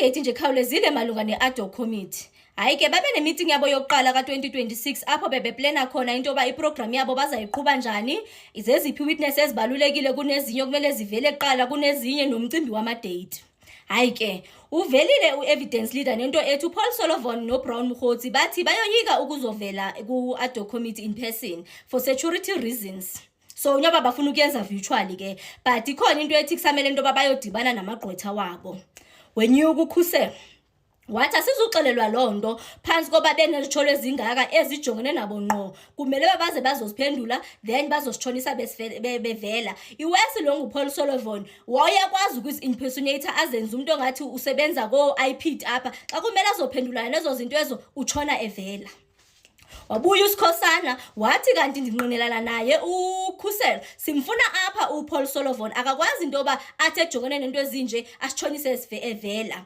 update nje khawulezile malunga ne-ad hoc committee. Hayi ke babe ne-meeting yabo yokuqala ka-2026 apho bebeplana khona into yoba iprogram yabo bazayiqhuba njani, izeziphi witness ezibalulekile kunezinye okumele zivele kuqala kunezinye nomcimbi wama-date. Hayi ke uvelile u-evidence leader nento ethi uPaul Solomon noBrown Mkhotsi bathi bayoyika ukuzovela ku-ad hoc committee in person for security reasons. So nyoba bafuna ukuyenza virtually ke, but ikhona into ethi kusamele into bayodibana namagqwetha wabo. Wenyuka uKhusela wathi asizuxelelwa lonto phansi koba benezitholo ezingaka ezijongene nabo ngqo, kumele baze bazosiphendula then bazosithonisa bevela. Iwesi lo nguPaul Solomon wayakwazi ukuzi-impersonator azenza umuntu ongathi usebenza ko-IPD apha, xa kumele azophendula lezo zinto ezo utshona evela. Wabuya uSikhosana wathi kanti ndinqinelana naye uKhusela simfuna apha uPaul Solomon akakwazi into yoba athi ejongene nento ezinje asithonise evela.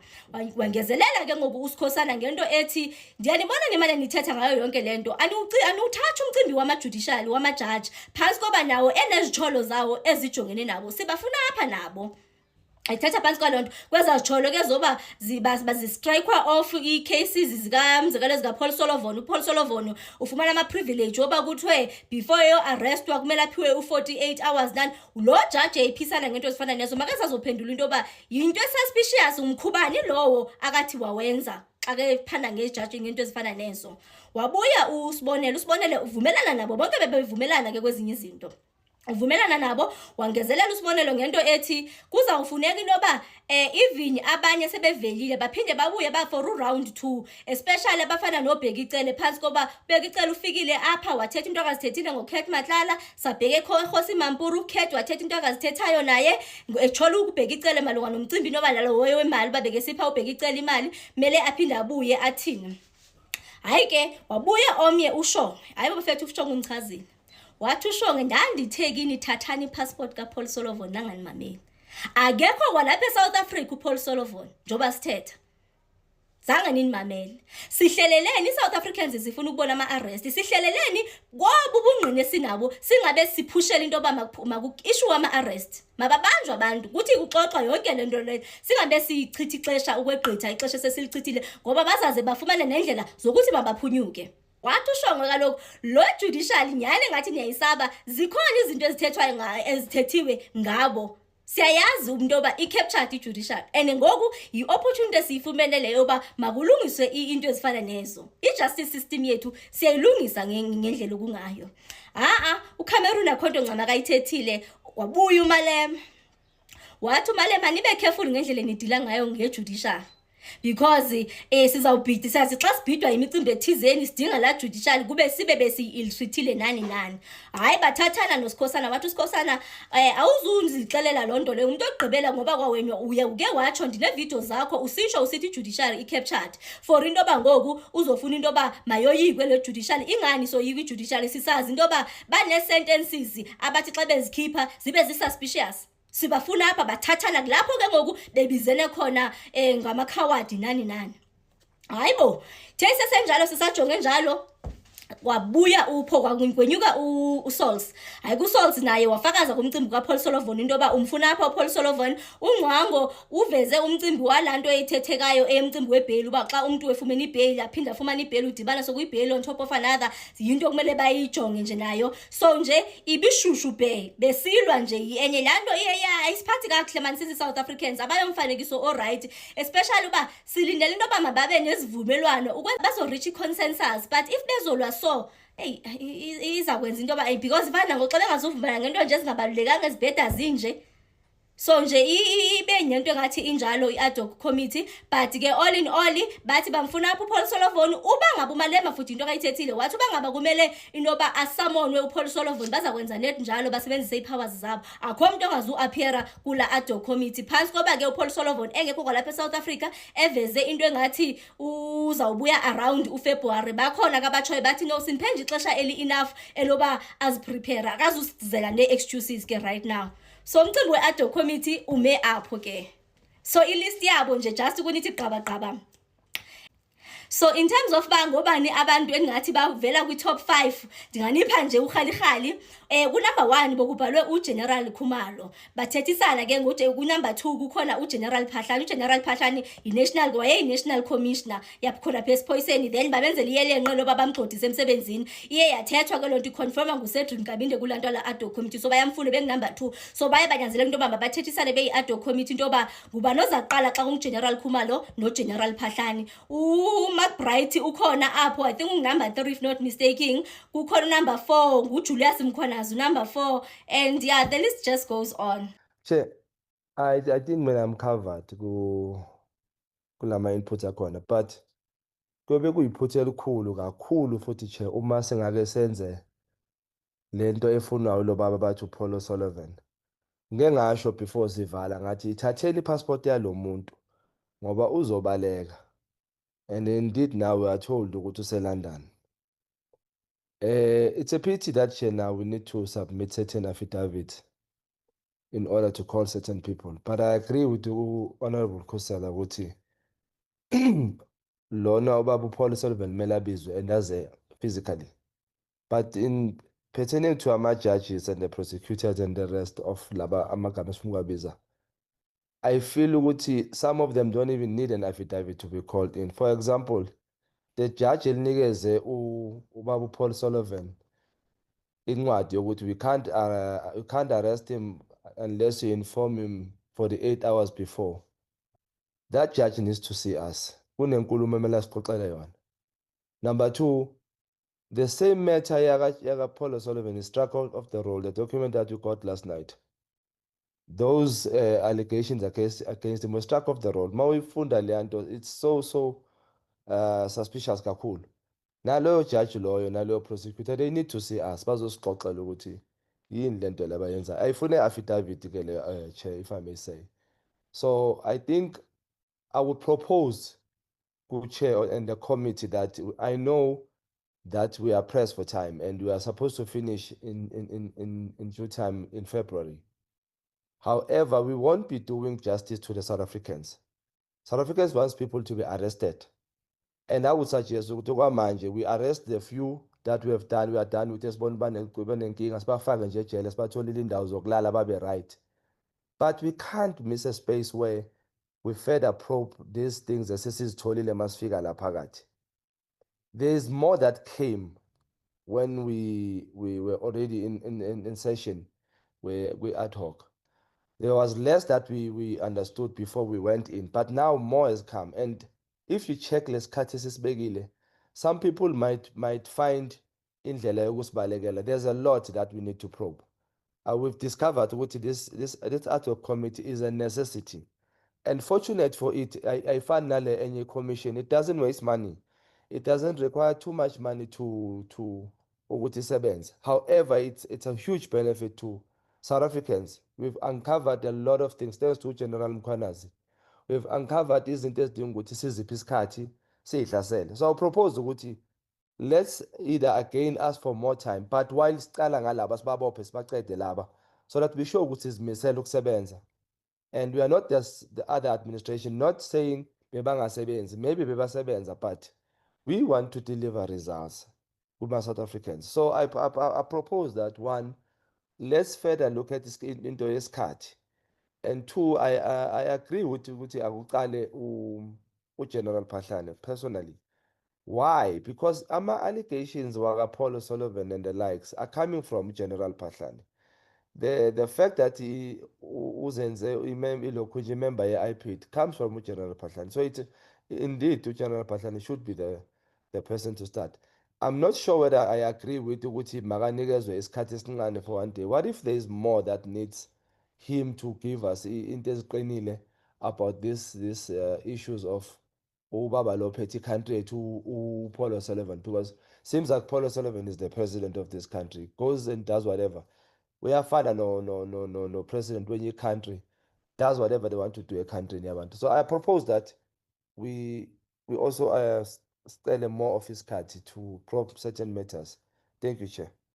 Wangezelela ke ngoku uSikhosana ngento ethi ndiyanibona nimane nithetha ngayo yonke lento aniwuthatha umcimbi wama-judicial wama-judge phansi koba nawo enezitholo zawo ezijongene nabo sibafuna apha nabo. Ayithatha phansi kwalonto kwezazitholo ke zoba bazistrikewa off i-cases zika Paul Solomon. uPaul Solomon ufumana ama-privilege woba kuthiwe before yo-arrestwa kumele aphiwe u-48 hours nani. Lo judge eyiphisana ngento ezifana nezo makasazophendula into yoba yinto esuspicious umkhubani lowo akathi wawenza xa ke phanda ngejaji ngento ezifana nezo. Wabuya usibonele uvumelana nabo bonke bebevumelana ke kwezinye izinto. Uvumelana nabo wangezelela usibonelo ngento ethi kuzawufuneka inoba even abanye sebevelile baphinde babuye ba for round 2, especially abafana noBhekicele phansi koba Bhekicele ufikile apha wathetha into akazithethile ngoKhet Matlala, sabheke eKhosi Mampuru uKhet wathetha into akazithethayo naye echola uBhekicele malunga nomcimbi noba lalo hoye wemali babeke sipha uBhekicele imali mele aphinde abuye athini. Hayi ke wabuya omnye uShongwe, hayi bafethu uShongwe umchazile. Wathi uShongwe ndandithekini thathani passport kaPaul Solomon nanganimameli. Akekho kwalapha eSouth Africa uPaul Solomon njoba sithetha. Zange ninimameli. Sihleleleni iSouth Africans sifuna ukubona ama-arrest. Sihleleleni ngoba ubungqine sinabo singabe siphushela into yoba maku-issue ama-arrest. Mababanjwe abantu kuthi kuxoxwa yonke lento leyo singabe siyichitha ixesha ukwegqitha ixesha sesilichithile ngoba bazaze bafumane nendlela zokuthi babaphunyuke. Wathi uShongwe kaloku lo judicial nyane ngathi niyayisaba zikhona izinto ezithethwayo ezithethiwe ngabo. Siyayazi umuntu oba i-captured i-judicial and ngoku yi-opportunity esiyifumene leyo yoba makulungiswe into ezifana nezo. I-justice system yethu siyayilungisa ngendlela okungayo. uCameron akho nto ncama kayithethile. Wabuya uMalema wathi uMalema nibe careful ngendlela nidila ngayo nge-judicial because sizawubhida sathi xa sibhidwa imicimbi ethizeni sidinga la judicial kube sibe besi-illustrithile nani. Hayi bathathana noSikhosana wathi uSikhosana awuzunzixelela loo nto leyo umuntu ogqibela ngoba kwawena uke watsho ndine-video zakho usitsho usithi i-judicial i-captured for into yoba ngoku uzofuna into yoba mayoyikwe le judicial. Ingani soyikwa i-judicial sisazi into yoba bane-sentences abathi xa bezikhipha zibe zi-suspicious. Sibafuna apha bathathana kulapho ke ngoku bebizene khona ngamakhawadi nani. Hayibo sesenjalo sisajonge njalo wabuya upho kwenyuka uSols. Hayi kuSols naye wafakaza kumcimbi kaPaul Solomon into yoba umfuna apha uPaul Solomon. uNgqwango uveze umcimbi walanto eyithethekayo emcimbi webail uba xa umuntu wefumene ibail aphinda afumana ibail udibana sokuyibail on top of another yinto kumele bayijonge nje nayo. So nje ibishushu besilwa nje enye lanto ayisiphathi kakuhle man sisi South Africans abayomfanekiso alright, especially uba silindele into yoba mababe nezivumelwano ukwenza bazo reach consensus, but if bezolwa so izakwenza into yoba because vana ngoxa bengazuvumelana ngento nje ezingabalulekanga ezibheda zinje. So nje ibe nento engathi injalo i-ad hoc committee, but ke all in all bathi bamfuna apha uPaul Solomon uba ngaba uMalema futhi into akayithethile wathi uba ngaba kumele into yoba asamonwe uPaul Solomon bazakwenza net njalo basebenzise ii-powers zabo. Akho umuntu ongazu-appeara kula ad hoc committee phansi koba ke uPaul Solomon engekho kwalapha eSouth Africa eveze into engathi uzawubuya around uFebruary. Bakhona ke abatshoyo bathi no simphenje ixesha eli-enough eloba aziprepare akazuzizela ne-excuses ke right now. So umcimbi we-ad hoc committee ume apho ke. So ilist yabo nje just ukunithi gqaba. So in terms of bangobani abantu engathi bavela kwi-top 5 ndinganipha nje urhalirhali. Kunumber 1 bokubhalwe uGeneral Khumalo, bathethisana ke ngokuthi kunumber 2 kukhona uGeneral Phahlane. uGeneral Phahlane wayeyi-national commissioner yakhona pha esiphoyiseni, then babenzela iyelenqe loba bamgxothise emsebenzini. Iye yathethwa ke loo nto iconfirma nguCedric Nkabinde kulaa nto la ad hoc committee. So bayamfuna bengunumber 2, so baye banyanzeleka into yoba mabathethisane beyi-ad hoc committee into yoba ngubani oza kuqala xa kunguGeneral Khumalo noGeneral Phahlane. uMcBride ukhona apho, I think ungunumber 3 if not mistaken. Kukhona unumber 4 nguJulius Mkhwanazi, number 4, and yeah, the list just goes on. Che, I think when I'm covered kulama inputs akhona, but kuyobe kuyiphutha elikhulu kakhulu futhi che uma singake senze lento efunwayo lo baba bathi uPaul Sullivan. Ngeke ngasho before sivala ngathi ithatheni ipassport yalo muntu ngoba uzobaleka, and indeed now we are told ukuthi useLondon. It's a pity that now we need to submit certain affidavits in order to call certain people, but I agree with the Honorable Khosela ukuthi lona ubaba uPaul Sullivan kumele abizwe and aze physically, but in pertaining to our judges and the prosecutors and the rest of laba amagama esifuna ukuwabiza, I feel ukuthi some of them don't even need an affidavit to be called in. For example, the judge elinikeze ubaba uPaul Sullivan incwadi yokuthi you can't arrest him unless you inform him 48 hours before. That judge needs to see us. Kunenkulumo emele asixoxele yona. Number 2, the same matter yaka Paul Sullivan is struck out of the roll, the document that you got last night. Those allegations against him were struck off the roll. Mawifunda leyanto, it's so suspicious kakhulu. Naloyo judge loyo naloyo prosecutor, they need to see us bazosixoxela ukuthi yini lento labayenza. Ayifune affidavit ke le chair, if I may say. So I think I would propose to chair and the committee that I know that we are pressed for time and we are supposed to finish in due time in February. However, we won't be doing justice to the South Africans. South Africans want people to be arrested. And I would suggest ukuthi we arrest the few that we have done. We are done with this banenkinga sibafake nje ejele sibatholile indawo zokulala babe right. But we can't miss a space where we further probe these things esesizitholile masifika la phakathi. There is more that came when we were already in session where we ad hoc. There was less that we understood before we went in, but now more has come. And if you check lesikhathi esisibekile, some people might find indlela yokusibalekela. There's a lot that we need to probe. We've discovered ukuthi this ad hoc committee is a necessity. And fortunate for it, I found nale enye commission, it doesn't waste money. It doesn't require too much money to ukuthi isebenze. However, it's a huge benefit to South Africans. We've uncovered a lot of things thanks to General Mkhwanazi. We've uncovered izinto ezidinga ukuthi siziphi isikhathi siyihlasele. So I propose ukuthi let's either again ask for more time, but while sicala ngalaba sibabophe sibacede laba, so that we show ukuthi sizimisela ukusebenza. And we are not just the other administration not saying bebangasebenzi, maybe bebasebenza, but we want to deliver results with my South Africans. So I propose that 1, let's further look at this into yesikhathi. And 2, I agree with akuqale uGeneral Phahlane personally. Why? Because ama allegations waka Paul Sullivan and the likes are coming from General Phahlane. The fact that uzenze ilokhu nje member ye-IPID comes from uGeneral Phahlane. So it indeed uGeneral Phahlane should be the person to start. I'm not sure whether I agree with ukuthi makanikezwe isikhathi esincane for 1 day. What if there is more that needs him to give us into eziqinile about these issues of ubaba lo phethe country to Paul Sullivan, because seems like Paul Sullivan is the president of this country, goes and does whatever. We are father no president when your country does whatever they want to do a country in Yabantu. So I propose that we also spend more of his card to probe certain matters. Thank you, Chair.